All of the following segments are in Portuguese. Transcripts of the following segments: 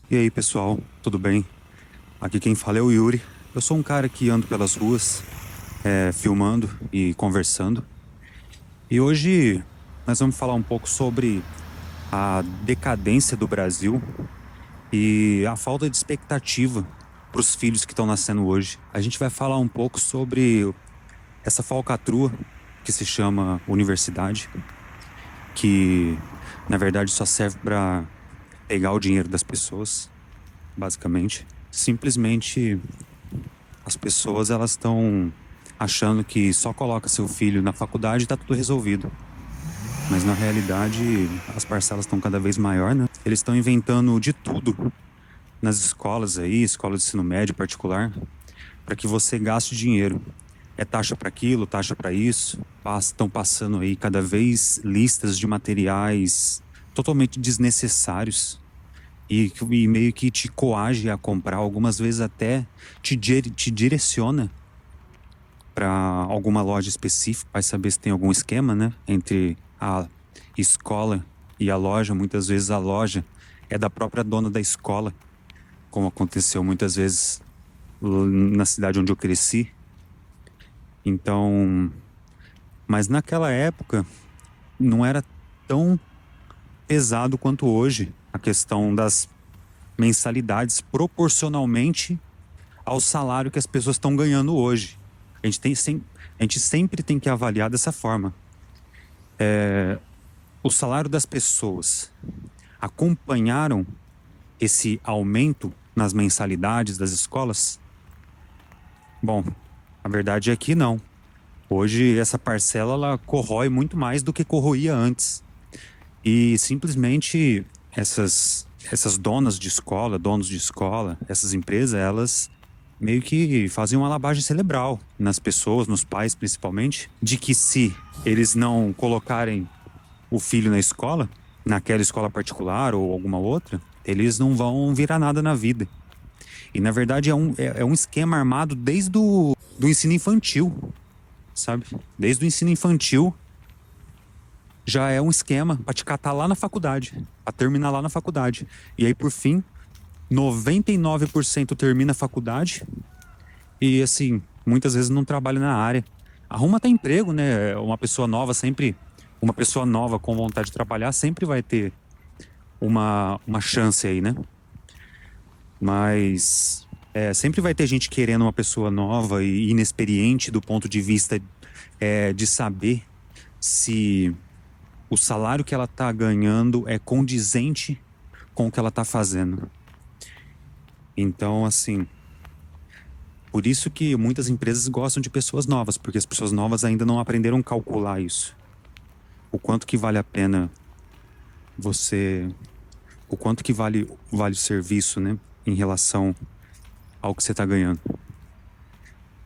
E aí, pessoal, tudo bem? Aqui quem fala é o Yuri. Eu sou um cara que ando pelas ruas, filmando e conversando. E hoje nós vamos falar um pouco sobre a decadência do Brasil e a falta de expectativa para os filhos que estão nascendo hoje. A gente vai falar um pouco sobre essa falcatrua que se chama universidade, que na verdade só serve para pegar o dinheiro das pessoas, basicamente. Simplesmente as pessoas elas estão achando que só coloca seu filho na faculdade e tá tudo resolvido. Mas na realidade, as parcelas estão cada vez maior, né? Eles estão inventando de tudo nas escolas aí, escola de ensino médio particular, para que você gaste dinheiro. É taxa para aquilo, taxa para isso. Estão passando aí cada vez listas de materiais totalmente desnecessários e meio que te coage a comprar, algumas vezes até te direciona para alguma loja específica, vai saber se tem algum esquema, né, entre a escola e a loja. Muitas vezes a loja é da própria dona da escola, como aconteceu muitas vezes na cidade onde eu cresci. Então, mas naquela época não era tão pesado quanto hoje a questão das mensalidades proporcionalmente ao salário que as pessoas estão ganhando hoje. A gente sempre tem que avaliar dessa forma. O salário das pessoas acompanharam esse aumento nas mensalidades das escolas? Bom, a verdade é que não. Hoje essa parcela ela corrói muito mais do que corroía antes. E simplesmente essas donas de escola, donos de escola, essas empresas, elas meio que fazem uma lavagem cerebral nas pessoas, nos pais principalmente, de que se eles não colocarem o filho na escola, naquela escola particular ou alguma outra, eles não vão virar nada na vida. E na verdade é um esquema armado desde do ensino infantil, sabe? Desde o ensino infantil já é um esquema para te catar lá na faculdade, para terminar lá na faculdade. E aí, por fim, 99% termina a faculdade e, assim, muitas vezes não trabalha na área. Arruma até emprego, né? Uma pessoa nova com vontade de trabalhar sempre vai ter uma chance aí, né? Mas sempre vai ter gente querendo uma pessoa nova e inexperiente do ponto de vista de saber se o salário que ela tá ganhando é condizente com o que ela tá fazendo. Então, assim, por isso que muitas empresas gostam de pessoas novas, porque as pessoas novas ainda não aprenderam a calcular isso. O quanto que vale a pena você, o quanto que vale o serviço, né, em relação ao que você tá ganhando.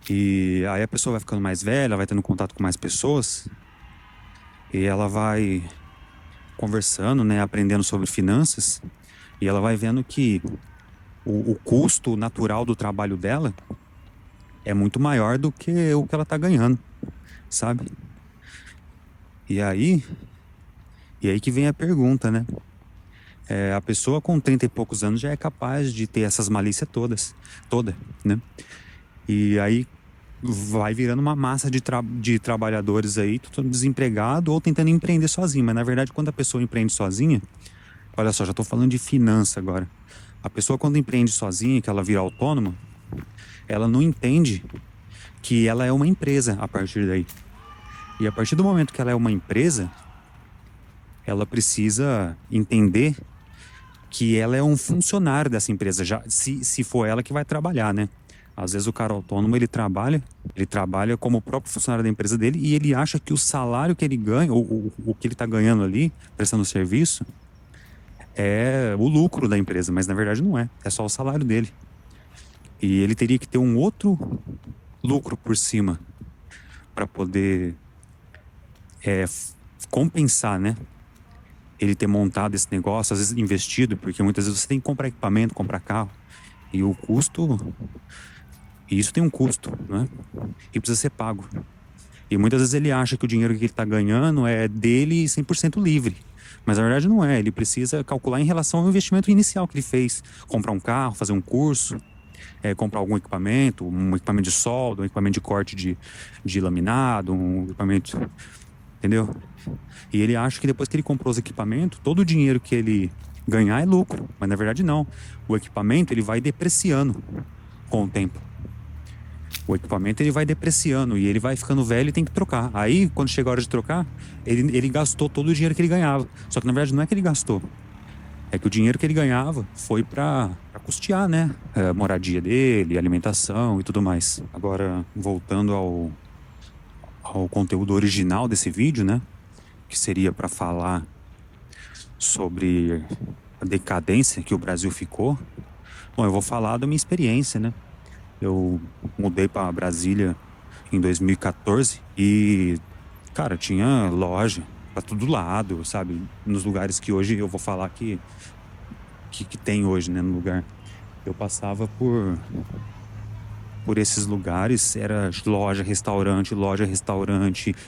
E aí a pessoa vai ficando mais velha, vai tendo contato com mais pessoas e ela vai conversando, né, aprendendo sobre finanças e ela vai vendo que o custo natural do trabalho dela é muito maior do que o que ela tá ganhando, sabe? E aí, e aí que vem a pergunta, né? A pessoa com 30 e poucos anos já é capaz de ter essas malícias toda, né? E aí vai virando uma massa de trabalhadores aí, todo desempregado ou tentando empreender sozinho. Mas na verdade, quando a pessoa empreende sozinha, olha só, já tô falando de finança agora. A pessoa quando empreende sozinha, que ela vira autônoma, ela não entende que ela é uma empresa a partir daí. E a partir do momento que ela é uma empresa, ela precisa entender que ela é um funcionário dessa empresa, já se for ela que vai trabalhar, né? Às vezes o cara autônomo, ele trabalha como o próprio funcionário da empresa dele e ele acha que o salário que ele ganha, ou o que ele tá ganhando ali, prestando serviço, é o lucro da empresa, mas na verdade não é. É só o salário dele. E ele teria que ter um outro lucro por cima para poder compensar, né? Ele ter montado esse negócio, às vezes investido, porque muitas vezes você tem que comprar equipamento, comprar carro. E o custo, e isso tem um custo, né? E precisa ser pago. E muitas vezes ele acha que o dinheiro que ele está ganhando é dele 100% livre. Mas na verdade não é. Ele precisa calcular em relação ao investimento inicial que ele fez. Comprar um carro, fazer um curso, comprar algum equipamento, um equipamento de solda, um equipamento de corte de laminado, um equipamento. Entendeu? E ele acha que depois que ele comprou os equipamentos, todo o dinheiro que ele ganhar é lucro. Mas na verdade não. O equipamento ele vai depreciando com o tempo. O equipamento ele vai depreciando e ele vai ficando velho e tem que trocar. Aí, quando chega a hora de trocar, ele gastou todo o dinheiro que ele ganhava. Só que na verdade não é que ele gastou. É que o dinheiro que ele ganhava foi pra custear, né? A moradia dele, alimentação e tudo mais. Agora, voltando ao conteúdo original desse vídeo, né? Que seria para falar sobre a decadência que o Brasil ficou. Bom, eu vou falar da minha experiência, né? Eu mudei para Brasília em 2014 e, cara, tinha loja pra todo lado, sabe? Nos lugares que hoje eu vou falar que tem hoje, né? No lugar. Eu passava por esses lugares, era loja, restaurante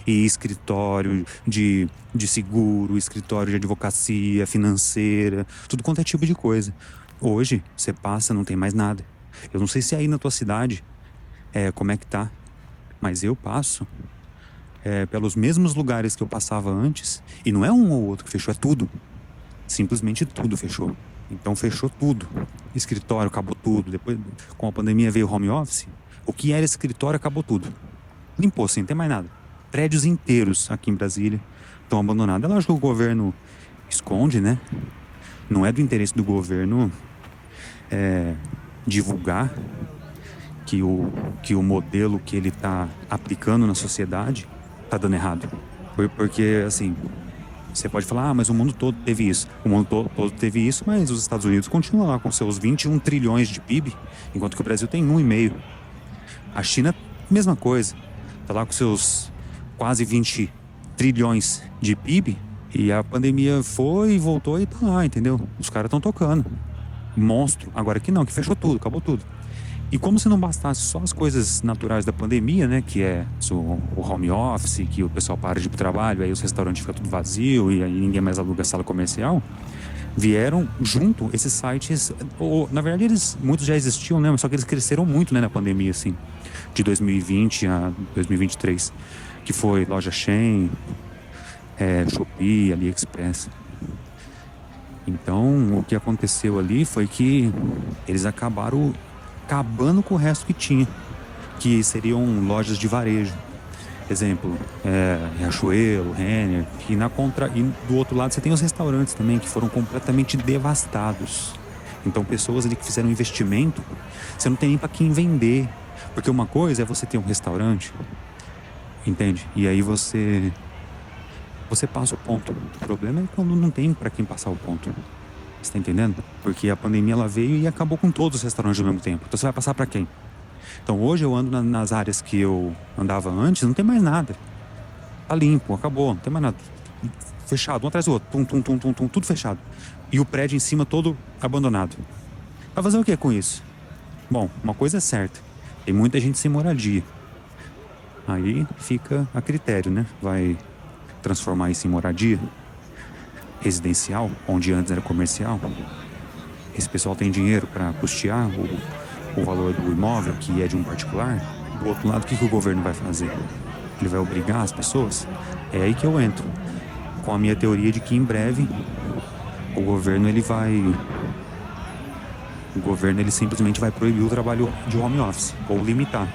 e escritório de seguro, escritório de advocacia, financeira, tudo quanto é tipo de coisa. Hoje, você passa, não tem mais nada. Eu não sei se aí na tua cidade, como é que tá, mas eu passo pelos mesmos lugares que eu passava antes, e não é um ou outro que fechou, é tudo. Simplesmente tudo fechou. Então fechou tudo. Escritório acabou tudo. Depois, com a pandemia veio o home office. O que era escritório acabou tudo. Limpou, assim, não tem mais nada. Prédios inteiros aqui em Brasília estão abandonados. É lógico que o governo esconde, né? Não é do interesse do governo divulgar que o modelo que ele está aplicando na sociedade está dando errado. Porque, assim, você pode falar, mas o mundo todo teve isso. O mundo todo teve isso, mas os Estados Unidos continuam lá com seus 21 trilhões de PIB, enquanto que o Brasil tem 1,5. A China, mesma coisa. Tá lá com seus quase 20 trilhões de PIB, e a pandemia foi e voltou e tá lá, entendeu? Os caras estão tocando. Monstro. Agora que não, que fechou tudo, acabou tudo. E como se não bastasse só as coisas naturais da pandemia, né? Que é o home office, que o pessoal para de ir pro trabalho, aí os restaurantes ficam tudo vazio e aí ninguém mais aluga sala comercial. Vieram junto esses sites, ou, na verdade muitos já existiam, né? Mas só que eles cresceram muito, né, na pandemia, assim. De 2020 a 2023. Que foi loja Shein, Shopee, AliExpress. Então, o que aconteceu ali foi que eles acabaram acabando com o resto que tinha, que seriam lojas de varejo. Exemplo, Riachuelo, Renner, e do outro lado você tem os restaurantes também, que foram completamente devastados. Então, pessoas ali que fizeram investimento, você não tem nem para quem vender. Porque uma coisa é você ter um restaurante, entende? E aí você passa o ponto. O problema é quando não tem para quem passar o ponto. Você tá entendendo? Porque a pandemia ela veio e acabou com todos os restaurantes ao mesmo tempo. Então você vai passar para quem? Então hoje eu ando nas áreas que eu andava antes, não tem mais nada. Tá limpo, acabou, não tem mais nada. Fechado, um atrás do outro, tudo fechado. E o prédio em cima todo abandonado. Vai fazer o que com isso? Bom, uma coisa é certa. Tem muita gente sem moradia. Aí fica a critério, né? Vai transformar isso em moradia residencial, onde antes era comercial. Esse pessoal tem dinheiro para custear o valor do imóvel, que é de um particular. Do outro lado, o que o governo vai fazer? Ele vai obrigar as pessoas? É aí que eu entro, com a minha teoria de que em breve o governo ele simplesmente vai proibir o trabalho de home office, ou limitar,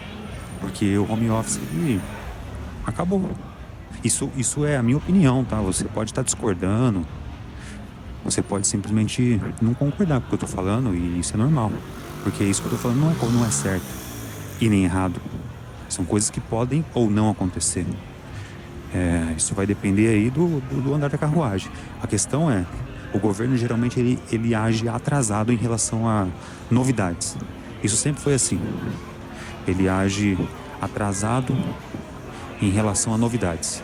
porque o home office acabou. Isso é a minha opinião, tá? Você pode estar discordando, você pode simplesmente não concordar com o que eu tô falando, e isso é normal. Porque isso que eu tô falando não é certo e nem errado. São coisas que podem ou não acontecer. Isso vai depender aí do andar da carruagem. A questão é, o governo geralmente ele age atrasado em relação a novidades. Isso sempre foi assim. Ele age atrasado em relação a novidades.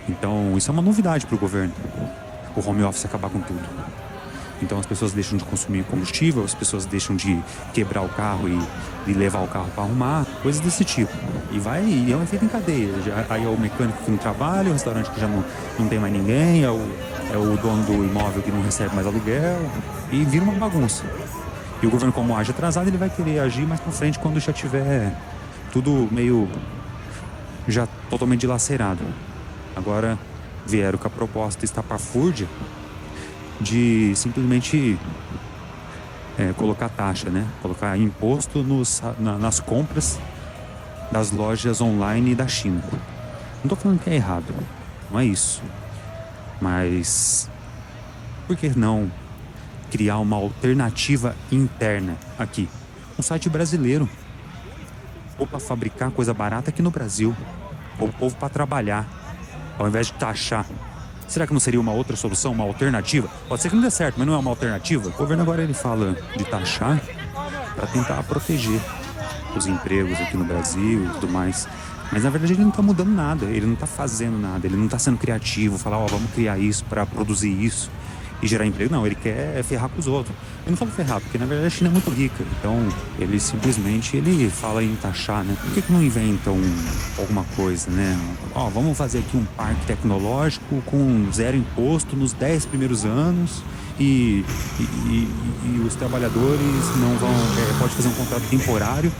Então, isso é uma novidade para o governo. O home office acabar com tudo. Então as pessoas deixam de consumir combustível, as pessoas deixam de quebrar o carro e levar o carro para arrumar, coisas desse tipo. E é um efeito em cadeia. Aí é o mecânico que não trabalha, o restaurante que já não tem mais ninguém, é é o dono do imóvel que não recebe mais aluguel e vira uma bagunça. E o governo, como age atrasado, ele vai querer agir mais pra frente quando já tiver tudo meio já totalmente dilacerado. Agora vieram com a proposta estapafúrdia de simplesmente colocar taxa, né? Colocar imposto nas compras das lojas online da China. Não tô falando que é errado, não é isso. Mas por que não criar uma alternativa interna aqui? Um site brasileiro. Ou para fabricar coisa barata aqui no Brasil. Ou o povo para trabalhar, ao invés de taxar. Será que não seria uma outra solução, uma alternativa? Pode ser que não dê certo, mas não é uma alternativa. O governo agora ele fala de taxar para tentar proteger os empregos aqui no Brasil e tudo mais. Mas na verdade ele não está mudando nada, ele não está fazendo nada, ele não está sendo criativo, falar, vamos criar isso para produzir isso e gerar emprego. Não, ele quer ferrar com os outros. Eu não falo ferrar, porque na verdade a China é muito rica. Então ele simplesmente ele fala em taxar, né? Por que não inventam alguma coisa, né? Vamos fazer aqui um parque tecnológico com 0 imposto nos 10 primeiros anos e os trabalhadores não vão... pode fazer um contrato temporário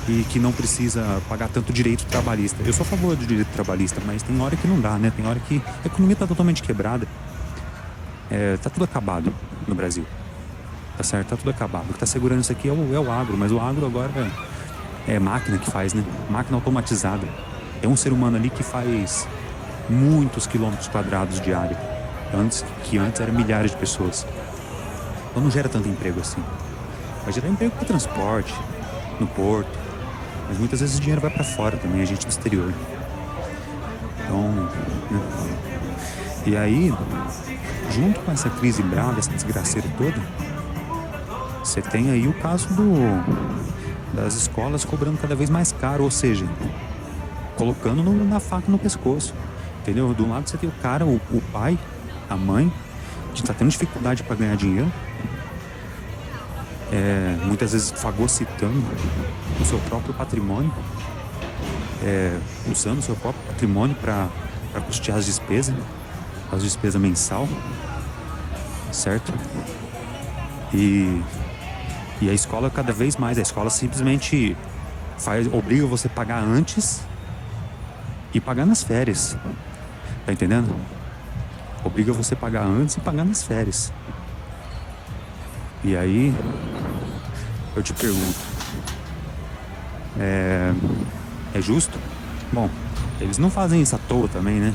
e que não precisa pagar tanto direito trabalhista. Eu sou a favor do direito trabalhista, mas tem hora que não dá, né? Tem hora que a economia tá totalmente quebrada. Tá tudo acabado no Brasil. Tá certo? Tá tudo acabado. O que tá segurando isso aqui é o agro, mas o agro agora é máquina que faz, né? Máquina automatizada. É um ser humano ali que faz muitos quilômetros quadrados de área. Antes eram milhares de pessoas. Então não gera tanto emprego assim. Vai gerar emprego para transporte, no porto. Mas muitas vezes o dinheiro vai para fora também, a gente do exterior. Então, né? E aí, junto com essa crise brava, essa desgraceira toda, você tem aí o caso das escolas cobrando cada vez mais caro, ou seja, colocando na faca no pescoço, entendeu? De um lado você tem o cara, o pai, a mãe, que está tendo dificuldade para ganhar dinheiro, muitas vezes fagocitando o seu próprio patrimônio, usando o seu próprio patrimônio para custear as despesas mensal, certo? E a escola cada vez mais, a escola simplesmente obriga você a pagar antes e pagar nas férias, tá entendendo? Obriga você a pagar antes e pagar nas férias. E aí, eu te pergunto, é justo? Bom, eles não fazem isso à toa também, né?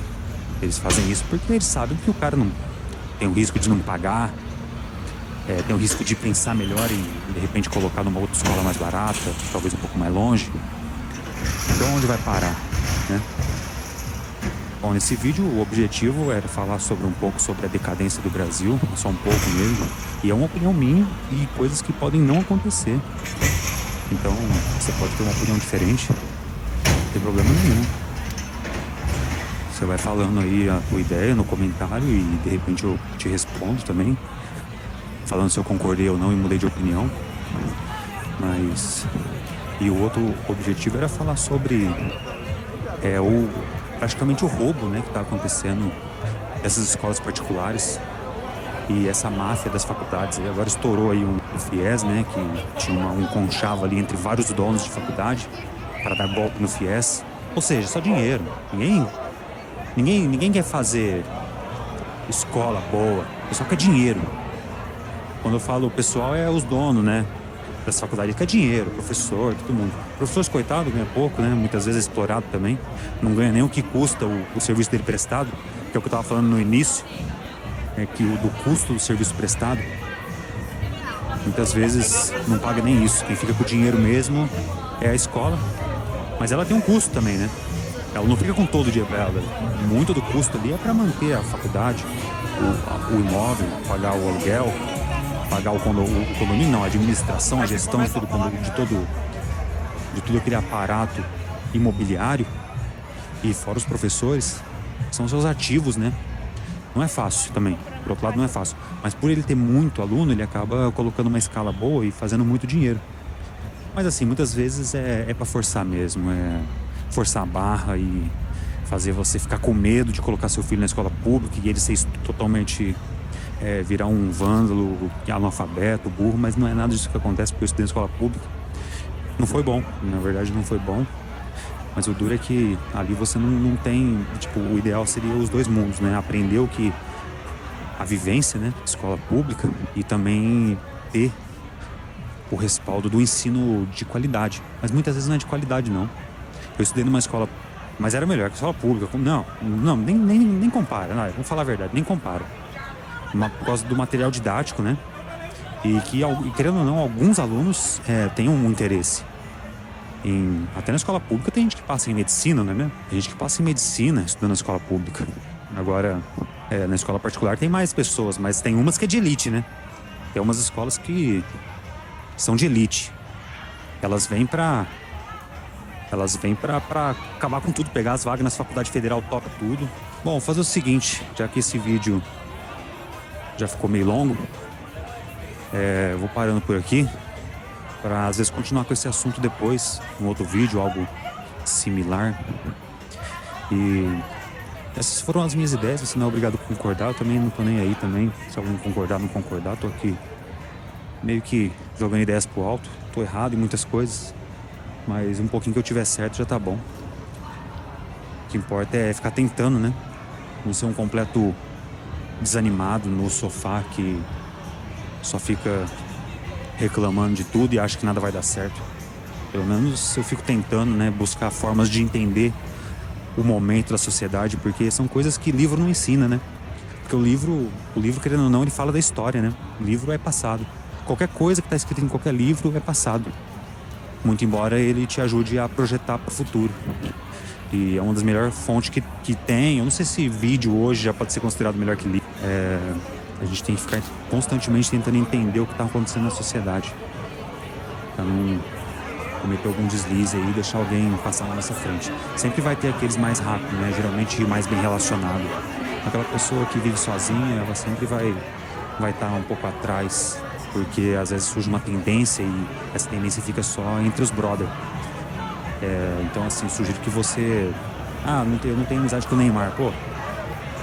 Eles fazem isso porque eles sabem que o cara não tem o risco de não pagar, tem o risco de pensar melhor e de repente colocar numa outra escola mais barata, talvez um pouco mais longe. Então onde vai parar, né? Bom, nesse vídeo o objetivo era falar um pouco sobre a decadência do Brasil, só um pouco mesmo, e é uma opinião minha e coisas que podem não acontecer. Então você pode ter uma opinião diferente, não tem problema nenhum. Você vai falando aí a tua ideia no comentário e de repente eu te respondo também, falando se eu concordei ou não e mudei de opinião. E o outro objetivo era falar sobre praticamente o roubo, né, que está acontecendo nessas escolas particulares e essa máfia das faculdades. E agora estourou aí o FIES, né, que tinha um conchavo ali entre vários donos de faculdade para dar golpe no FIES. Ou seja, só dinheiro. Ninguém quer fazer escola boa, o pessoal quer dinheiro. Quando eu falo o pessoal, é os donos, né, das faculdades, quer dinheiro, professor, todo mundo. Professores, coitado, ganha pouco, né, muitas vezes é explorado também, não ganha nem o que custa o serviço dele prestado, que é o que eu estava falando no início, que do custo do serviço prestado, muitas vezes não paga nem isso. Quem fica com o dinheiro mesmo é a escola, mas ela tem um custo também, né? Ela não fica com todo o dinheiro para ela. Muito do custo ali é para manter a faculdade, o imóvel, pagar o aluguel, pagar o condomínio, não, a administração, a gestão de todo aquele aparato imobiliário. E fora os professores, são seus ativos, né? Não é fácil também, por outro lado não é fácil. Mas por ele ter muito aluno, ele acaba colocando uma escala boa e fazendo muito dinheiro. Mas assim, muitas vezes é para forçar mesmo, forçar a barra e fazer você ficar com medo de colocar seu filho na escola pública e ele ser totalmente virar um vândalo, analfabeto, burro, mas não é nada disso que acontece porque eu estudei na escola pública. Não foi bom, na verdade não foi bom. Mas o duro é que ali você não tem, tipo, o ideal seria os dois mundos, né? Aprender o que a vivência, né, escola pública e também ter o respaldo do ensino de qualidade. Mas muitas vezes não é de qualidade, não. Eu estudei numa escola, mas era melhor que a escola pública. Não, nem compara. Não, vamos falar a verdade, nem compara. Por causa do material didático, né? E que, querendo ou não, alguns alunos têm um interesse. Até na escola pública tem gente que passa em medicina, não é mesmo? Tem gente que passa em medicina estudando na escola pública. Agora, na escola particular tem mais pessoas, mas tem umas que é de elite, né? Tem umas escolas que são de elite. Elas vêm pra acabar com tudo, pegar as vagas na faculdade federal, toca tudo. Bom, vou fazer o seguinte, já que esse vídeo já ficou meio longo, eu vou parando por aqui para às vezes continuar com esse assunto depois, em outro vídeo, algo similar. E essas foram as minhas ideias, você não é obrigado a concordar, eu também não tô nem aí também. Se alguém concordar, não concordar, tô aqui meio que jogando ideias pro alto. Tô errado em muitas coisas, mas um pouquinho que eu tiver certo já tá bom. O que importa é ficar tentando, né? Não ser um completo desanimado no sofá que só fica reclamando de tudo e acha que nada vai dar certo. Pelo menos eu fico tentando, né, buscar formas de entender o momento da sociedade, porque são coisas que livro não ensina, né? Porque o livro, querendo ou não, ele fala da história, né? O livro é passado. Qualquer coisa que está escrita em qualquer livro é passado. Muito embora ele te ajude a projetar para o futuro. E é uma das melhores fontes que tem. Eu não sei se vídeo hoje já pode ser considerado melhor que livro. A gente tem que ficar constantemente tentando entender o que está acontecendo na sociedade, para não cometer algum deslize aí e deixar alguém passar na nossa frente. Sempre vai ter aqueles mais rápidos, né? Geralmente mais bem relacionado. Aquela pessoa que vive sozinha, ela sempre vai estar um pouco atrás, porque às vezes surge uma tendência e essa tendência fica só entre os brothers. Então assim, sugiro que você... eu não tenho amizade com o Neymar. Pô,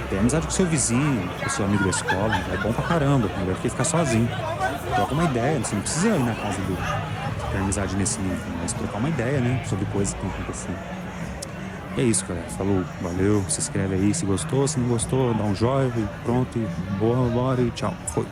tem amizade com seu vizinho, com seu amigo da escola. É bom pra caramba, melhor que ficar sozinho. Troca uma ideia, você não precisa ir na casa do... ter amizade nesse nível, mas trocar uma ideia, né, sobre coisas que estão acontecendo. E é isso, galera. Falou, valeu, se inscreve aí se gostou, se não gostou, dá um joinha e pronto, e boa, bora e tchau. Foi.